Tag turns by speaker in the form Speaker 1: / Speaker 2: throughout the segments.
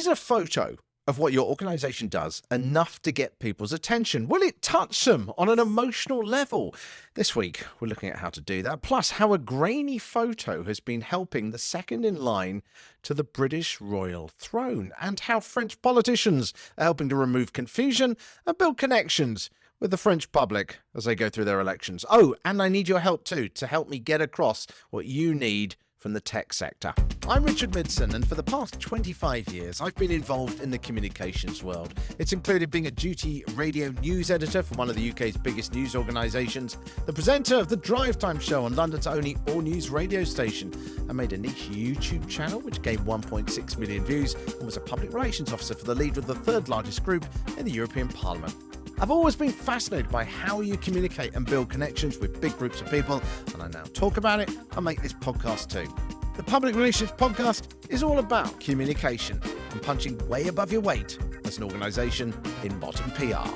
Speaker 1: Is a photo of what your organization does enough to get people's attention? Will it touch them on an emotional level? This week, we're looking at how to do that, plus how a grainy photo has been helping the second in line to the British royal throne, and how French politicians are helping to remove confusion and build connections with the French public as they go through their elections. Oh, and I need your help too, to help me get across what you need from the tech sector. I'm Richard Midson, and for the past 25 years, I've been involved in the communications world. It's included being a duty radio news editor for one of the UK's biggest news organisations, the presenter of the Drive Time show on London's only all-news radio station, and made a niche YouTube channel which gained 1.6 million views, and was a public relations officer for the leader of the third largest group in the European Parliament. I've always been fascinated by how you communicate and build connections with big groups of people, and I now talk about it and make this podcast too. The Public Relations Podcast is all about communication and punching way above your weight as an organisation in modern PR.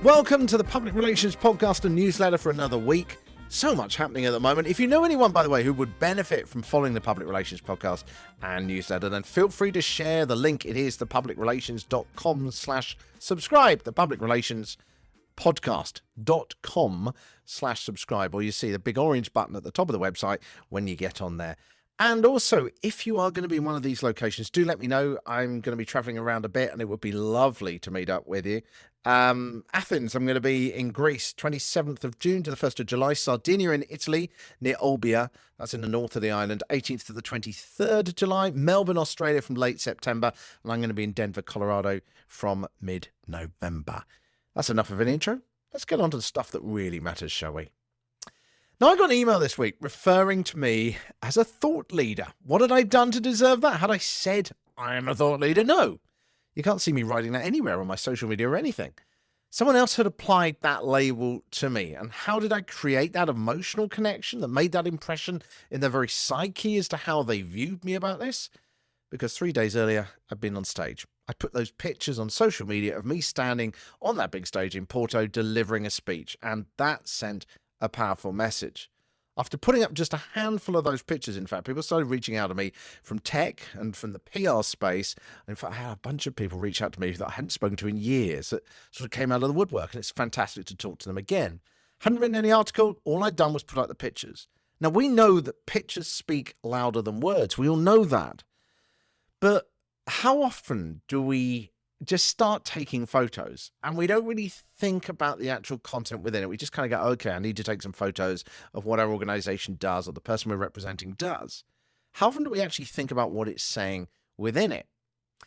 Speaker 1: Welcome to the Public Relations Podcast and newsletter for another week. So much happening at the moment. If you know anyone, by the way, who would benefit from following the Public Relations Podcast and newsletter, then feel free to share the link. It is thepublicrelations.com/subscribe, thepublicrelationspodcast.com/subscribe, or you see the big orange button at the top of the website when you get on there. And also, if you are going to be in one of these locations, do let me know. I'm going to be traveling around a bit, and it would be lovely to meet up with you. Athens, I'm going to be in Greece, 27th of June to the 1st of July. Sardinia in Italy, near Olbia. That's in the north of the island, 18th to the 23rd of July. Melbourne, Australia from late September. And I'm going to be in Denver, Colorado from mid-November. That's enough of an intro. Let's get on to the stuff that really matters, shall we? Now, I got an email this week referring to me as a thought leader. What had I done to deserve that? Had I said I am a thought leader? No. You can't see me writing that anywhere on my social media or anything. Someone else had applied that label to me. And how did I create that emotional connection that made that impression in their very psyche as to how they viewed me about this? Because 3 days earlier, I'd been on stage. I put those pictures on social media of me standing on that big stage in Porto delivering a speech. And that sent a powerful message. After putting up just a handful of those pictures, in fact, people started reaching out to me from tech and from the PR space. In fact, I had a bunch of people reach out to me that I hadn't spoken to in years that sort of came out of the woodwork, and it's fantastic to talk to them again. Hadn't written any article. All I'd done was put out the pictures. Now, we know that pictures speak louder than words. We all know that. But how often do we just start taking photos and we don't really think about the actual content within it? We just kind of go, okay, I need to take some photos of what our organization does or the person we're representing does. How often do we actually think about what it's saying within it?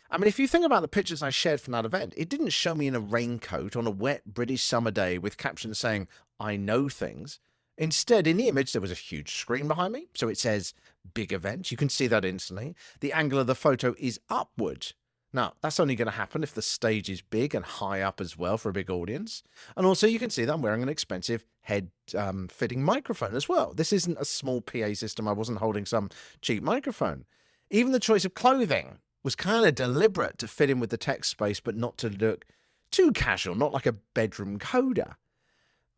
Speaker 1: I mean, if you think about the pictures I shared from that event, it didn't show me in a raincoat on a wet British summer day with captions saying, I know things. Instead, in the image, there was a huge screen behind me. So it says big event. You can see that instantly. The angle of the photo is upward. Now, that's only going to happen if the stage is big and high up as well for a big audience. And also you can see that I'm wearing an expensive head-fitting microphone as well. This isn't a small PA system. I wasn't holding some cheap microphone. Even the choice of clothing was kind of deliberate to fit in with the tech space, but not to look too casual, not like a bedroom coder.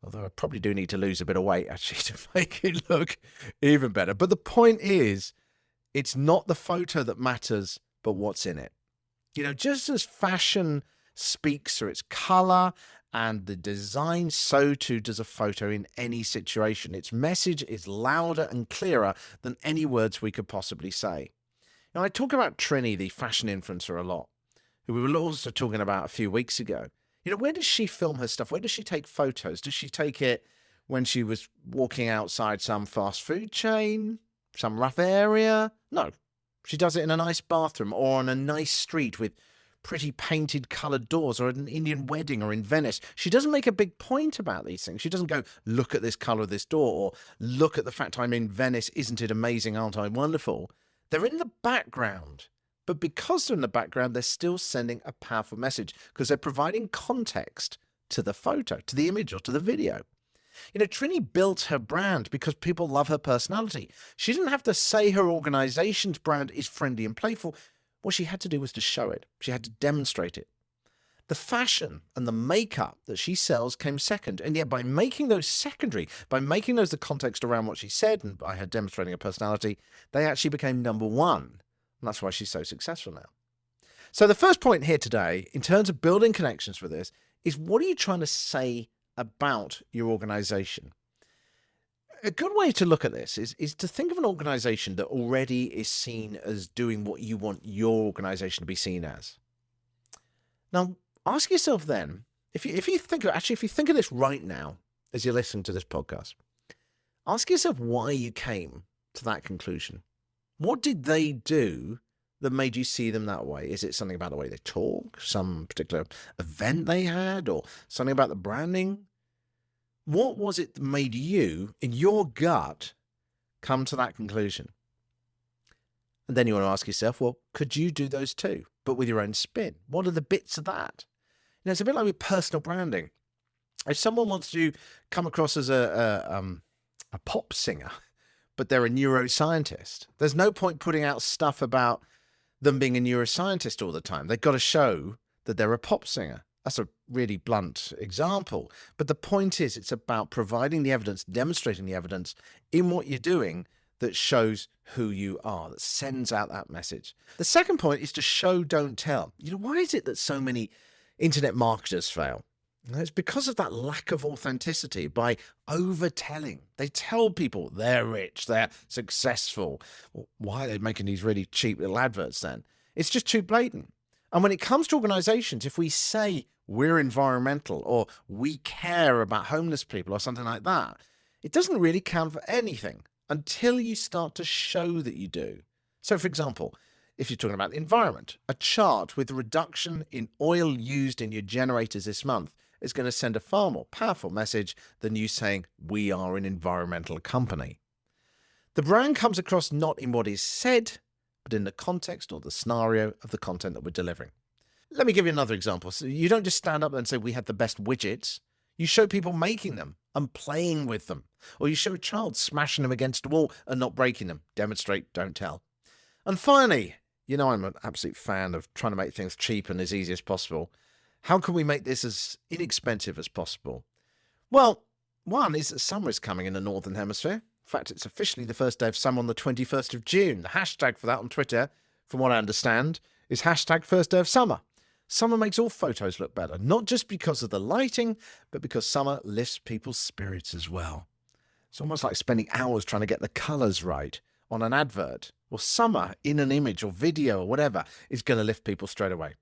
Speaker 1: Although I probably do need to lose a bit of weight, actually, to make it look even better. But the point is, it's not the photo that matters, but what's in it. You know, just as fashion speaks through its color and the design, so too does a photo in any situation. Its message is louder and clearer than any words we could possibly say. Now, I talk about Trini, the fashion influencer, a lot, who we were also talking about a few weeks ago. You know, where does she film her stuff? Where does she take photos? Does she take it when she was walking outside some fast food chain, some rough area? No. She does it in a nice bathroom or on a nice street with pretty painted coloured doors, or at an Indian wedding, or in Venice. She doesn't make a big point about these things. She doesn't go, look at this colour of this door, or look at the fact I'm in Venice. Isn't it amazing? Aren't I wonderful? They're in the background. But because they're in the background, they're still sending a powerful message because they're providing context to the photo, to the image, or to the video. You know, Trini built her brand because people love her personality. She didn't have to say her organization's brand is friendly and playful. What she had to do was to show it. She had to demonstrate it. The fashion and the makeup that she sells came second. And yet by making those secondary, by making those the context around what she said and by her demonstrating her personality, they actually became number one. And that's why she's so successful now. So the first point here today, in terms of building connections for this, is what are you trying to say about your organization? A good way to look at this is to think of an organization that already is seen as doing what you want your organization to be seen as. Now, ask yourself then, if you think of this right now as you're listening to this podcast, ask yourself why you came to that conclusion. What did they do that made you see them that way? Is it something about the way they talk, some particular event they had, or something about the branding? What was it that made you, in your gut, come to that conclusion? And then you want to ask yourself, well, could you do those too, but with your own spin? What are the bits of that? It's a bit like with personal branding. If someone wants to come across as a pop singer, but they're a neuroscientist, there's no point putting out stuff about them being a neuroscientist all the time. They've got to show that they're a pop singer. That's a really blunt example. But the point is, it's about providing the evidence, demonstrating the evidence in what you're doing that shows who you are, that sends out that message. The second point is to show, don't tell. Why is it that so many internet marketers fail? It's because of that lack of authenticity, by overtelling. They tell people they're rich, they're successful. Well, why are they making these really cheap little adverts then? It's just too blatant. And when it comes to organizations, if we say we're environmental or we care about homeless people or something like that, it doesn't really count for anything until you start to show that you do. So, for example, if you're talking about the environment, a chart with a reduction in oil used in your generators this month is going to send a far more powerful message than you saying, we are an environmental company. The brand comes across not in what is said, but in the context or the scenario of the content that we're delivering. Let me give you another example. So you don't just stand up and say, we have the best widgets. You show people making them and playing with them. Or you show a child smashing them against a wall and not breaking them. Demonstrate, don't tell. And finally, I'm an absolute fan of trying to make things cheap and as easy as possible. How can we make this as inexpensive as possible? Well, one is that summer is coming in the Northern Hemisphere. In fact, it's officially the first day of summer on the 21st of June. The hashtag for that on Twitter, from what I understand, is hashtag first day of summer. Summer makes all photos look better, not just because of the lighting, but because summer lifts people's spirits as well. It's almost like spending hours trying to get the colours right on an advert. Well, summer in an image or video or whatever is going to lift people straight away.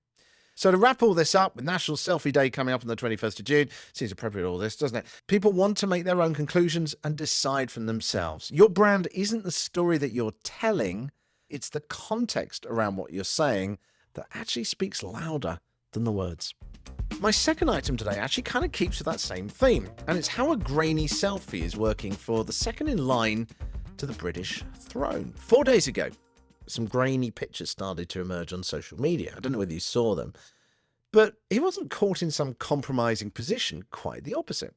Speaker 1: So to wrap all this up, with National Selfie Day coming up on the 21st of June, seems appropriate all this, doesn't it? People want to make their own conclusions and decide for themselves. Your brand isn't the story that you're telling, it's the context around what you're saying that actually speaks louder than the words. My second item today actually kind of keeps with that same theme, and it's how a grainy selfie is working for the second in line to the British throne. 4 days ago, some grainy pictures started to emerge on social media. I don't know whether you saw them, but he wasn't caught in some compromising position, quite the opposite.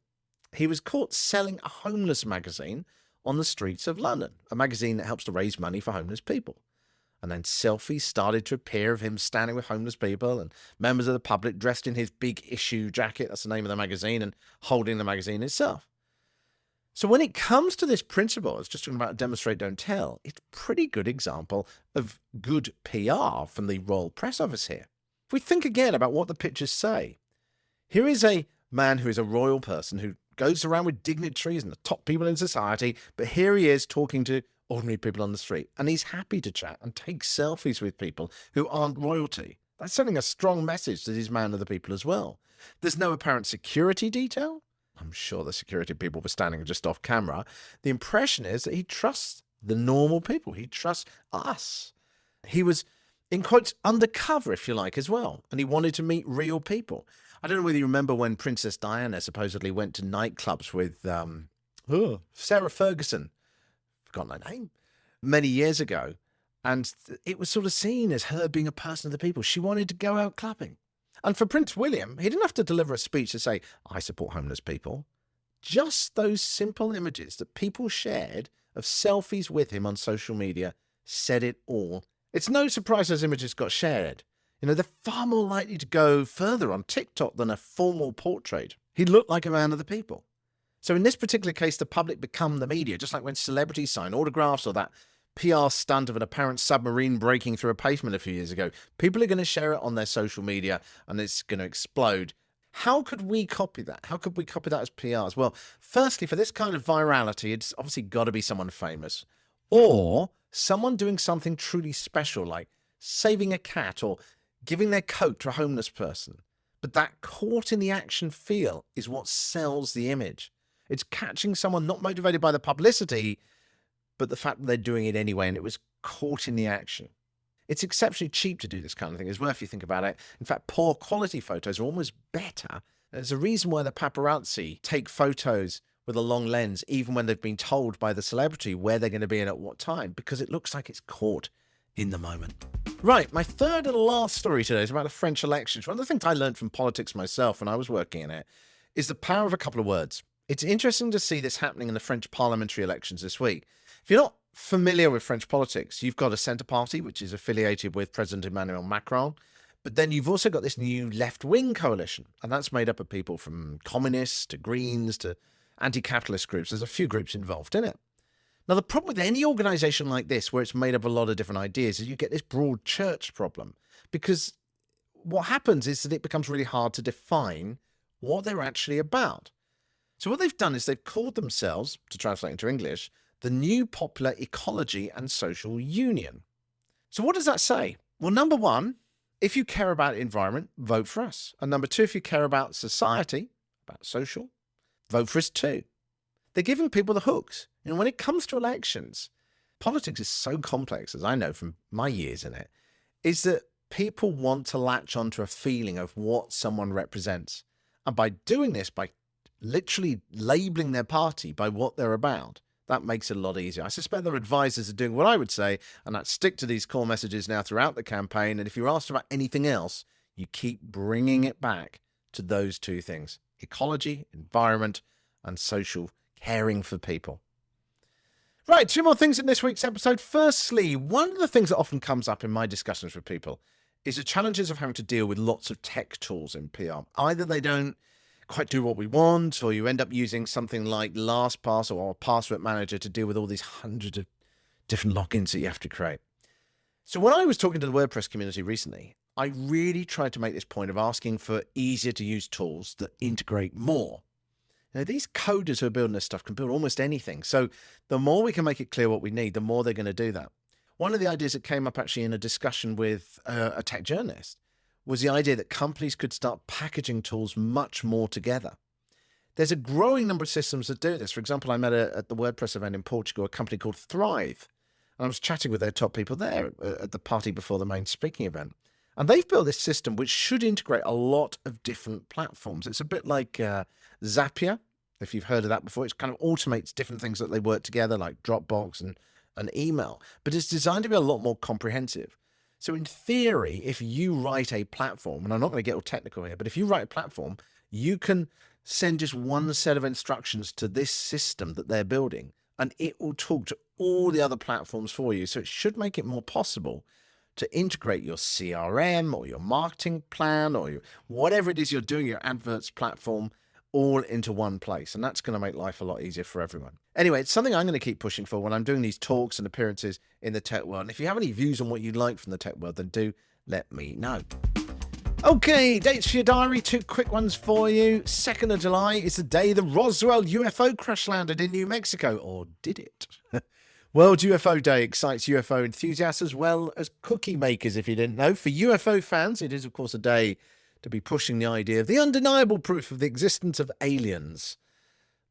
Speaker 1: He was caught selling a homeless magazine on the streets of London, a magazine that helps to raise money for homeless people. And then selfies started to appear of him standing with homeless people and members of the public dressed in his big issue jacket, that's the name of the magazine, and holding the magazine itself. So when it comes to this principle, it's just talking about demonstrate, don't tell, it's a pretty good example of good PR from the Royal Press Office here. If we think again about what the pictures say, here is a man who is a royal person who goes around with dignitaries and the top people in society, but here he is talking to ordinary people on the street, and he's happy to chat and take selfies with people who aren't royalty. That's sending a strong message to these man of the people as well. There's no apparent security detail. I'm sure the security people were standing just off camera. The impression is that he trusts the normal people. He trusts us. He was, in quotes, undercover, if you like, as well. And he wanted to meet real people. I don't know whether you remember when Princess Diana supposedly went to nightclubs with Sarah Ferguson, forgotten her name, many years ago. And it was sort of seen as her being a person of the people. She wanted to go out clubbing. And for Prince William, he didn't have to deliver a speech to say, I support homeless people. Just those simple images that people shared of selfies with him on social media said it all. It's no surprise those images got shared. They're far more likely to go further on TikTok than a formal portrait. He looked like a man of the people. So in this particular case, the public become the media, just like when celebrities sign autographs or that PR stunt of an apparent submarine breaking through a pavement a few years ago. People are going to share it on their social media and it's going to explode. How could we copy that? How could we copy that as PRs? Well, firstly, for this kind of virality, it's obviously got to be someone famous or someone doing something truly special, like saving a cat or giving their coat to a homeless person. But that caught in the action feel is what sells the image. It's catching someone not motivated by the publicity, but the fact that they're doing it anyway, and it was caught in the action. It's exceptionally cheap to do this kind of thing as well, if you think about it. In fact, poor quality photos are almost better. There's a reason why the paparazzi take photos with a long lens, even when they've been told by the celebrity where they're going to be and at what time, because it looks like it's caught in the moment. Right, my third and last story today is about the French elections. One of the things I learned from politics myself when I was working in it is the power of a couple of words. It's interesting to see this happening in the French parliamentary elections this week. If you're not familiar with French politics, you've got a centre party, which is affiliated with President Emmanuel Macron, but then you've also got this new left-wing coalition, and that's made up of people from communists to Greens to anti-capitalist groups. There's a few groups involved in it. Now, the problem with any organisation like this, where it's made up of a lot of different ideas, is you get this broad church problem, because what happens is that it becomes really hard to define what they're actually about. So what they've done is they've called themselves, to translate into English, the New Popular Ecology and Social Union. So what does that say? Well, number one, if you care about environment, vote for us. And number two, if you care about society, about social, vote for us too. They're giving people the hooks. And when it comes to elections, politics is so complex, as I know from my years in it, is that people want to latch onto a feeling of what someone represents. And by doing this, by literally labeling their party by what they're about, that makes it a lot easier. I suspect their advisors are doing what I would say, and that's stick to these core messages now throughout the campaign. And if you're asked about anything else, you keep bringing it back to those two things: ecology, environment, and social, caring for people. Right, two more things in this week's episode. Firstly, one of the things that often comes up in my discussions with people is the challenges of having to deal with lots of tech tools in PR. Either they don't quite do what we want, or you end up using something like LastPass or a password manager to deal with all these hundreds of different logins that you have to create. So when I was talking to the WordPress community recently, I really tried to make this point of asking for easier to use tools that integrate more. Now, these coders who are building this stuff can build almost anything. So the more we can make it clear what we need, the more they're going to do that. One of the ideas that came up actually in a discussion with a tech journalist was the idea that companies could start packaging tools much more together. There's a growing number of systems that do this. For example, I met at the WordPress event in Portugal a company called Thrive. And I was chatting with their top people there at the party before the main speaking event. And they've built this system which should integrate a lot of different platforms. It's a bit like Zapier, if you've heard of that before. It kind of automates different things that they work together, like Dropbox and email. But it's designed to be a lot more comprehensive. So in theory, if you write a platform, and I'm not going to get all technical here, but if you write a platform, you can send just one set of instructions to this system that they're building, and it will talk to all the other platforms for you. So it should make it more possible to integrate your CRM or your marketing plan or whatever it is you're doing, your adverts platform, all into one place. And that's going to make life a lot easier for everyone. Anyway, it's something I'm going to keep pushing for when I'm doing these talks and appearances in the tech world. And if you have any views on what you'd like from the tech world, then do let me know. Okay, dates for your diary, two quick ones for you. 2nd of July is the day the Roswell UFO crash landed in New Mexico, or did it? World UFO Day excites UFO enthusiasts as well as cookie makers, if you didn't know. For UFO fans, it is, of course, a day to be pushing the idea of the undeniable proof of the existence of aliens.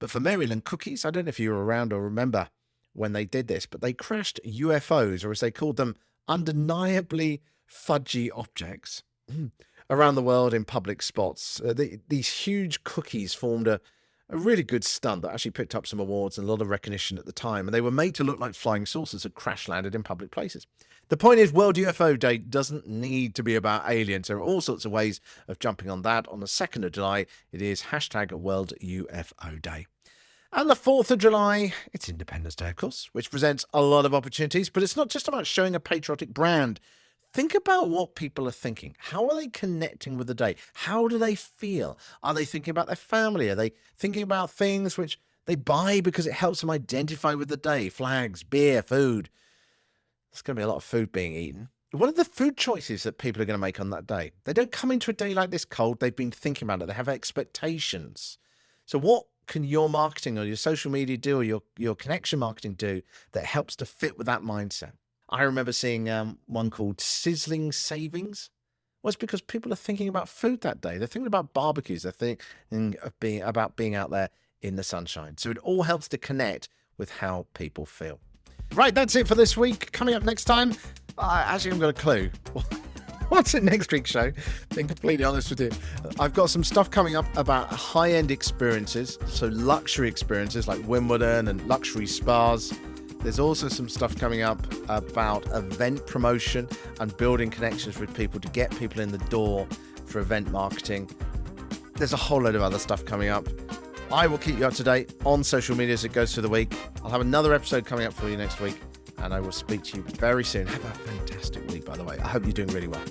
Speaker 1: But for Maryland cookies, I don't know if you were around or remember when they did this, but they crashed UFOs, or as they called them, undeniably fudgy objects, around the world in public spots. These huge cookies formed a really good stunt that actually picked up some awards and a lot of recognition at the time. And they were made to look like flying saucers that crash landed in public places. The point is, World UFO Day doesn't need to be about aliens. There are all sorts of ways of jumping on that. On the 2nd of July, it is hashtag World UFO Day. And the 4th of July, it's Independence Day, of course, which presents a lot of opportunities. But it's not just about showing a patriotic brand. Think about what people are thinking. How are they connecting with the day? How do they feel? Are they thinking about their family? Are they thinking about things which they buy because it helps them identify with the day? Flags, beer, food. There's going to be a lot of food being eaten. What are the food choices that people are going to make on that day? They don't come into a day like this cold. They've been thinking about it. They have expectations. So what can your marketing or your social media do, or your connection marketing do that helps to fit with that mindset? I remember seeing one called Sizzling Savings. Well, it's because people are thinking about food that day. They're thinking about barbecues. They're thinking about being out there in the sunshine. So it all helps to connect with how people feel. Right, that's it for this week. Coming up next time, I actually haven't got a clue. What's in next week's show? Being completely honest with you, I've got some stuff coming up about high-end experiences, so luxury experiences like Wimbledon and luxury spas. There's also some stuff coming up about event promotion and building connections with people to get people in the door for event marketing. There's a whole load of other stuff coming up. I will keep you up to date on social media as it goes through the week. I'll have another episode coming up for you next week, and I will speak to you very soon. Have a fantastic week, by the way. I hope you're doing really well.